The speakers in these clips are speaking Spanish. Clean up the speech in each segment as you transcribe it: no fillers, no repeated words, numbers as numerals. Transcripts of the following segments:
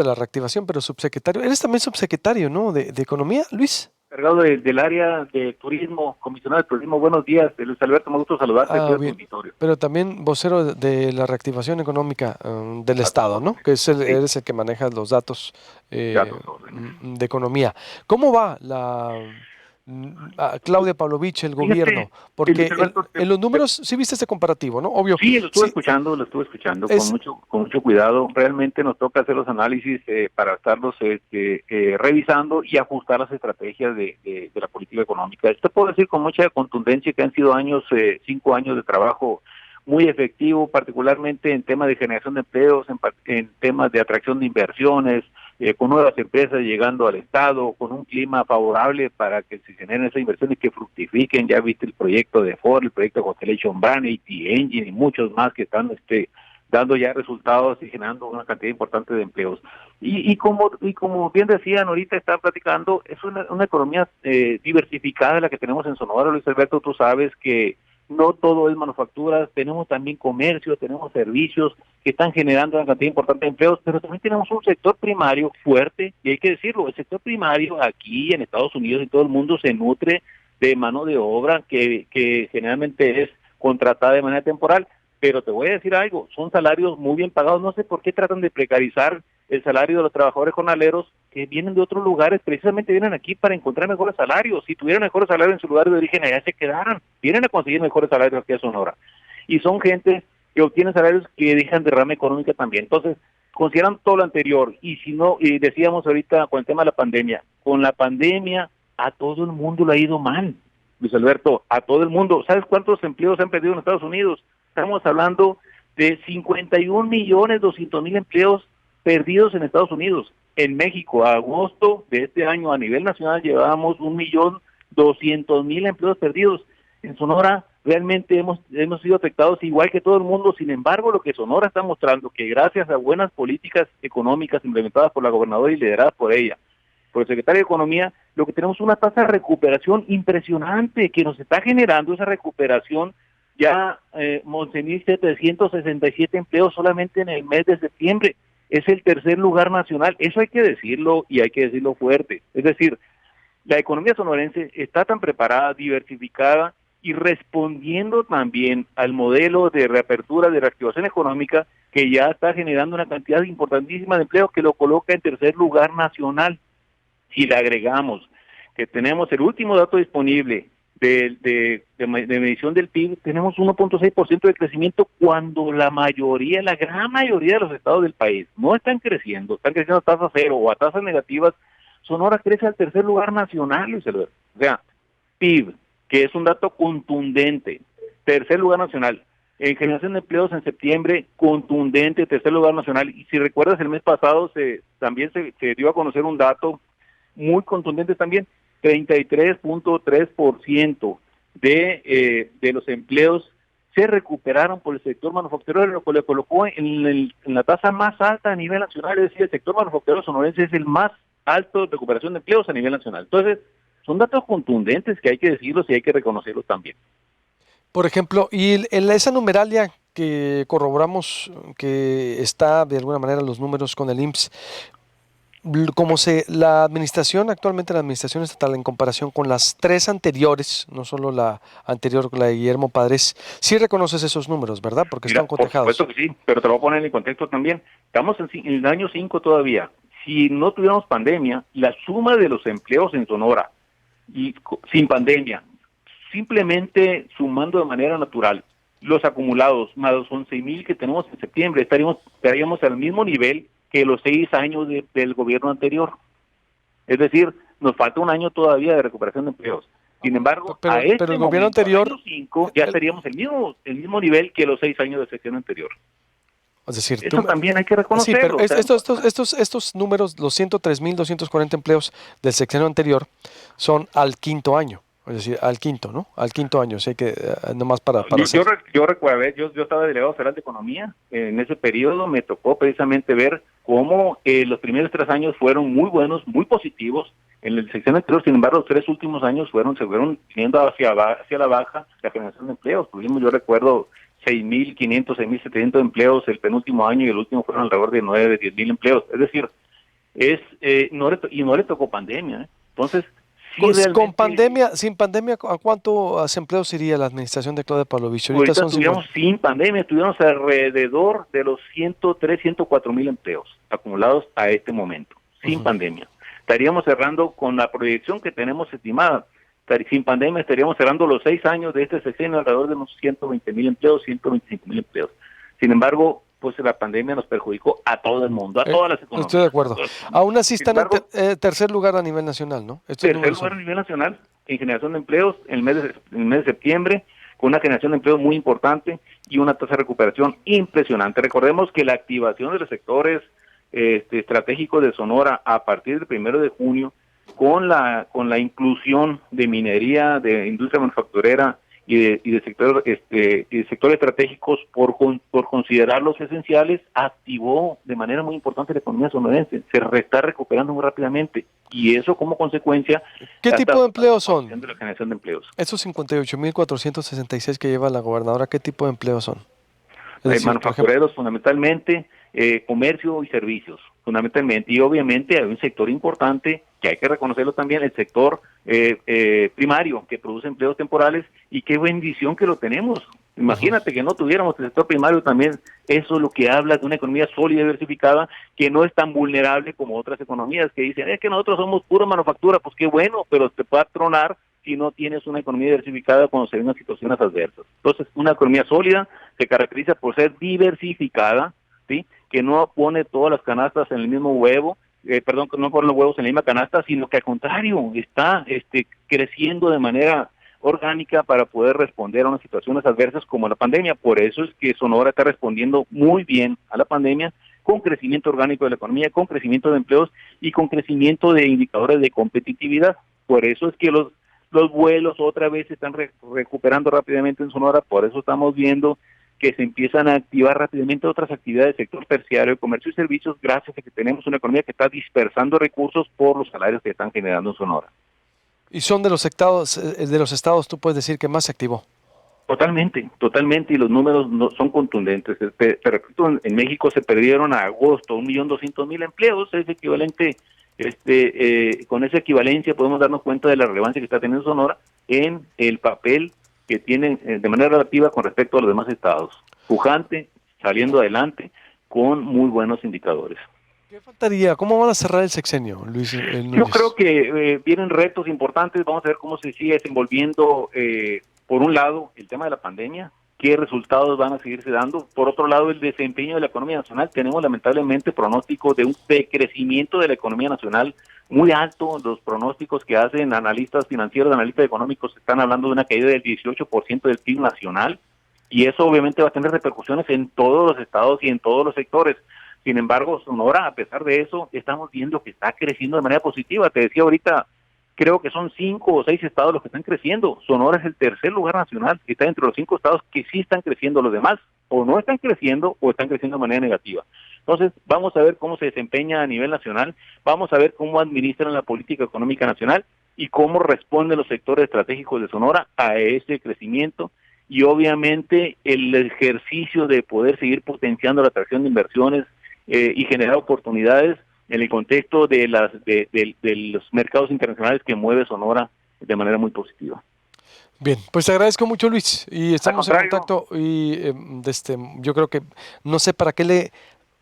de la reactivación, pero subsecretario. Eres también subsecretario, ¿no? De Economía, Luis. Encargado del área de turismo, comisionado de turismo. Buenos días, Luis Alberto, me gusta saludarte aquí Ah, a tu bien. auditorio. Pero también vocero de la reactivación económica del A tus Estado, ¿no? órdenes. Que es Sí, eres el que maneja los datos a tus órdenes. de economía. ¿Cómo va Claudia Pavlovich, el gobierno? Fíjate, Luis Porque Alberto, en los números, sí viste este comparativo, ¿no? Obvio, sí, sí, lo estuve escuchando es, con mucho cuidado. Realmente nos toca hacer los análisis para estarlos revisando y ajustar las estrategias de la política económica. Esto puedo decir con mucha contundencia que han sido 5 años de trabajo muy efectivo, particularmente en temas de generación de empleos, en temas de atracción de inversiones, con nuevas empresas llegando al Estado, con un clima favorable para que se generen esas inversiones que fructifiquen. Ya viste el proyecto de Ford, el proyecto de Constellation Brand, AT Engine y muchos más que están dando ya resultados y generando una cantidad importante de empleos. Y como bien decían ahorita, estaba platicando, es una economía diversificada la que tenemos en Sonora, Luis Alberto. Tú sabes que no todo es manufacturas, tenemos también comercio, tenemos servicios que están generando una cantidad importante de empleos, pero también tenemos un sector primario fuerte, y hay que decirlo, el sector primario aquí en Estados Unidos y todo el mundo se nutre de mano de obra que generalmente es contratada de manera temporal, pero te voy a decir algo, son salarios muy bien pagados. No sé por qué tratan de precarizar el salario de los trabajadores jornaleros que vienen de otros lugares, precisamente vienen aquí para encontrar mejores salarios. Si tuvieran mejores salarios en su lugar de origen, allá se quedaran, vienen a conseguir mejores salarios aquí a Sonora. Y son gente que obtienen salarios que dejan derrama económica también. Entonces, consideran todo lo anterior, y si no, y decíamos ahorita con el tema de la pandemia, con la pandemia a todo el mundo le ha ido mal, Luis Alberto, a todo el mundo. ¿Sabes cuántos empleos se han perdido en Estados Unidos? Estamos hablando de 51.200.000 empleos perdidos en Estados Unidos. En México, a agosto de este año, a nivel nacional, llevábamos 1.200.000 empleos perdidos. En Sonora realmente hemos sido afectados igual que todo el mundo. Sin embargo, lo que Sonora está mostrando, que gracias a buenas políticas económicas implementadas por la gobernadora y lideradas por ella, por el secretario de Economía, lo que tenemos es una tasa de recuperación impresionante que nos está generando esa recuperación. Ya 11.767 empleos solamente en el mes de septiembre. Es el tercer lugar nacional. Eso hay que decirlo, y hay que decirlo fuerte. Es decir, la economía sonorense está tan preparada, diversificada y respondiendo también al modelo de reapertura, de reactivación económica, que ya está generando una cantidad importantísima de empleos que lo coloca en tercer lugar nacional. Si le agregamos que tenemos el último dato disponible de medición del PIB, tenemos 1.6% de crecimiento, cuando la gran mayoría de los estados del país no están creciendo a tasa cero o a tasas negativas. Sonora crece al tercer lugar nacional, Luis Alberto. O sea, PIB, que es un dato contundente, tercer lugar nacional. En generación de empleos en septiembre, contundente, tercer lugar nacional. Y si recuerdas, el mes pasado también se dio a conocer un dato muy contundente también: 33.3% de los empleos se recuperaron por el sector manufacturero, lo que le colocó en la tasa más alta a nivel nacional. Es decir, el sector manufacturero sonorense es el más alto de recuperación de empleos a nivel nacional. Entonces, son datos contundentes que hay que decirlos y hay que reconocerlos también. por ejemplo, y en esa numeralia que corroboramos que está de alguna manera los números con el IMSS, la administración, actualmente la administración estatal en comparación con las tres anteriores, no solo la anterior, la de Guillermo Padres, sí reconoces esos números, ¿verdad? Porque están Mira, por cotejados. supuesto que sí, pero te lo voy a poner en contexto también. Estamos en el año 5 todavía. Si no tuviéramos pandemia, la suma de los empleos en Sonora, y sin pandemia, simplemente sumando de manera natural los acumulados más los 11.000 que tenemos en septiembre, estaríamos al mismo nivel que los 6 años del gobierno anterior. Es decir, nos falta un año todavía de recuperación de empleos. Sin embargo, a Pero este el gobierno momento, al año anterior, 5 ya el- estaríamos el mismo nivel que los 6 años de sesión anterior. es decir, Eso también hay que sí, pero reconocerlo. O sea, estos números, los 103.240 empleos del sexenio anterior, son al quinto año. Es decir, al quinto, ¿no? Al quinto año, sé que nomás para hacer. yo recuerdo, yo estaba delegado federal de Economía. En ese periodo me tocó precisamente ver cómo los primeros 3 años fueron muy buenos, muy positivos en el sexenio anterior. Sin embargo, los 3 últimos años se fueron yendo hacia la baja la generación de empleos. Por ejemplo, yo recuerdo 6.500, 6.700 empleos el penúltimo año, y el último fueron alrededor de 9, 10.000 empleos. Es decir, no le tocó pandemia. Entonces, sí Con realmente, pandemia, sin pandemia, ¿a cuántos empleos iría la administración de Claudia Pavlovich? Ahorita ahorita son estuviéramos 50. sin pandemia, estuviéramos alrededor de los 103, 104 mil empleos acumulados a este momento, sin Ujú. pandemia. Estaríamos cerrando con la proyección que tenemos estimada. Sin pandemia estaríamos cerrando los 6 años de este sexenio alrededor de unos 120 mil empleos, 125 mil empleos. Sin embargo, pues la pandemia nos perjudicó a todo el mundo, a todas las Estoy de economías. acuerdo. Todas las economías. Aún así Sin están en embargo, tercer lugar a nivel nacional, ¿no? Estos tercer números lugar a son. nivel nacional en generación de empleos en el mes de septiembre, con una generación de empleos muy importante y una tasa de recuperación impresionante. Recordemos que la activación de los sectores estratégicos de Sonora a partir del 1 de junio, con la inclusión de minería, de industria manufacturera y de sectores estratégicos por considerarlos esenciales, activó de manera muy importante la economía sonorense. Se está recuperando muy rápidamente y eso como consecuencia ¿Qué tipo de empleos son? de la generación de empleos. Esos 58.466 que lleva la gobernadora, ¿qué tipo de empleos son? Es decir, por ejemplo, Manufactureros fundamentalmente, comercio y servicios fundamentalmente, y obviamente hay un sector importante que hay que reconocerlo también, el sector primario, que produce empleos temporales, y qué bendición que lo tenemos. Imagínate que no tuviéramos el sector primario también. Eso es lo que habla de una economía sólida y diversificada, que no es tan vulnerable como otras economías que dicen, es que nosotros somos pura manufactura. Pues qué bueno, pero te puede tronar si no tienes una economía diversificada cuando se ven situaciones adversas. Entonces, una economía sólida se caracteriza por ser diversificada, ¿sí? Que no pone todas las canastas en el mismo huevo, que no pone los huevos en la misma canasta, sino que al contrario, está creciendo de manera orgánica para poder responder a unas situaciones adversas como la pandemia. Por eso es que Sonora está respondiendo muy bien a la pandemia, con crecimiento orgánico de la economía, con crecimiento de empleos y con crecimiento de indicadores de competitividad. Por eso es que los vuelos otra vez se están recuperando rápidamente en Sonora. Por eso estamos viendo que se empiezan a activar rápidamente otras actividades del sector terciario, comercio y servicios, gracias a que tenemos una economía que está dispersando recursos por los salarios que están generando en Sonora. y son de los estados, tú puedes decir que más se activó. Totalmente, y los números no son contundentes. Te repito, en México se perdieron a agosto 1.200.000 empleos, es equivalente, con esa equivalencia podemos darnos cuenta de la relevancia que está teniendo Sonora en el papel que tienen de manera relativa con respecto a los demás estados. Pujante, saliendo adelante, con muy buenos indicadores. ¿Qué faltaría? ¿Cómo van a cerrar el sexenio, Luis Yo creo Núñez? que vienen retos importantes. Vamos a ver cómo se sigue desenvolviendo, por un lado, el tema de la pandemia, qué resultados van a seguirse dando. Por otro lado, el desempeño de la economía nacional. Tenemos lamentablemente pronósticos de un decrecimiento de la economía nacional muy alto. Los pronósticos que hacen analistas financieros, analistas económicos, están hablando de una caída del 18% del PIB nacional, y eso obviamente va a tener repercusiones en todos los estados y en todos los sectores. Sin embargo, Sonora, a pesar de eso, estamos viendo que está creciendo de manera positiva. Te decía ahorita, creo que son 5 o 6 estados los que están creciendo. Sonora es el tercer lugar nacional, que está entre los 5 estados que sí están creciendo. Los demás o no están creciendo o están creciendo de manera negativa. Entonces, vamos a ver cómo se desempeña a nivel nacional, vamos a ver cómo administran la política económica nacional y cómo responden los sectores estratégicos de Sonora a ese crecimiento, y obviamente el ejercicio de poder seguir potenciando la atracción de inversiones y generar oportunidades en el contexto de los mercados internacionales que mueve Sonora de manera muy positiva. Bien, pues te agradezco mucho, Luis, y Al estamos en contrario, contacto y yo creo que no sé para qué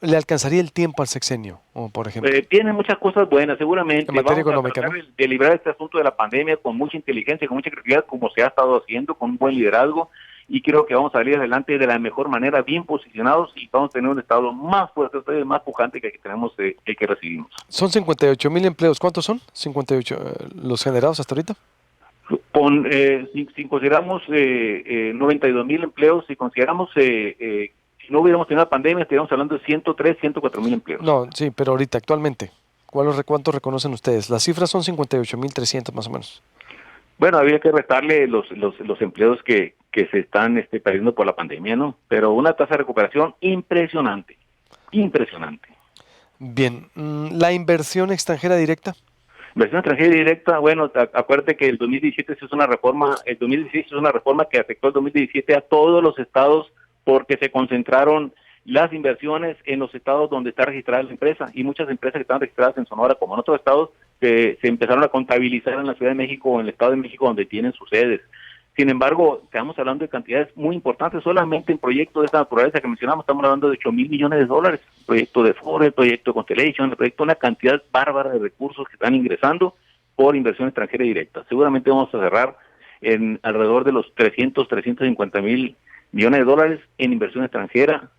le alcanzaría el tiempo al sexenio, o por ejemplo, tiene muchas cosas buenas, en seguramente. materia Vamos a económica, tratar ¿no? de librar este asunto de la pandemia con mucha inteligencia, con mucha creatividad, como se ha estado haciendo, con un buen liderazgo, y creo que vamos a salir adelante de la mejor manera, bien posicionados, y vamos a tener un estado más fuerte, más pujante que el que tenemos, el que recibimos. Son 58.000 empleos, ¿cuántos son? 58 los generados hasta ahorita. Si consideramos 92.000 empleos, si consideramos si no hubiéramos tenido la pandemia, estaríamos hablando de 103, 104.000 empleos. No, sí, pero ahorita, actualmente, ¿cuántos reconocen ustedes? Las cifras son 58.300 más o menos. Bueno, había que restarle los empleos que se están perdiendo por la pandemia, ¿no? Pero una tasa de recuperación impresionante, impresionante. Bien, la inversión extranjera directa. Inversión extranjera directa, bueno, acuérdate que el 2017 se hizo una reforma, el 2016 se hizo una reforma que afectó el 2017 a todos los estados porque se concentraron las inversiones en los estados donde está registrada la empresa, y muchas empresas que están registradas en Sonora como en otros estados se empezaron a contabilizar en la Ciudad de México o en el Estado de México donde tienen sus sedes. Sin embargo, estamos hablando de cantidades muy importantes. Solamente en proyectos de esta naturaleza que mencionamos estamos hablando de 8,000 millones de dólares. El proyecto de Ford, el proyecto de Constellation, el proyecto, una cantidad bárbara de recursos que están ingresando por inversión extranjera directa. Seguramente vamos a cerrar en alrededor de los 350 mil millones de dólares en inversión extranjera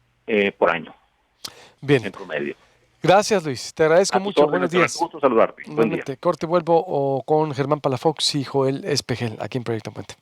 por año. Bien. En promedio. Gracias, Luis. Te agradezco mucho. Buenos días. Gusto saludarte. Igualmente. Corte, vuelvo con Germán Palafox y Joel Espejel aquí en Proyecto Puente.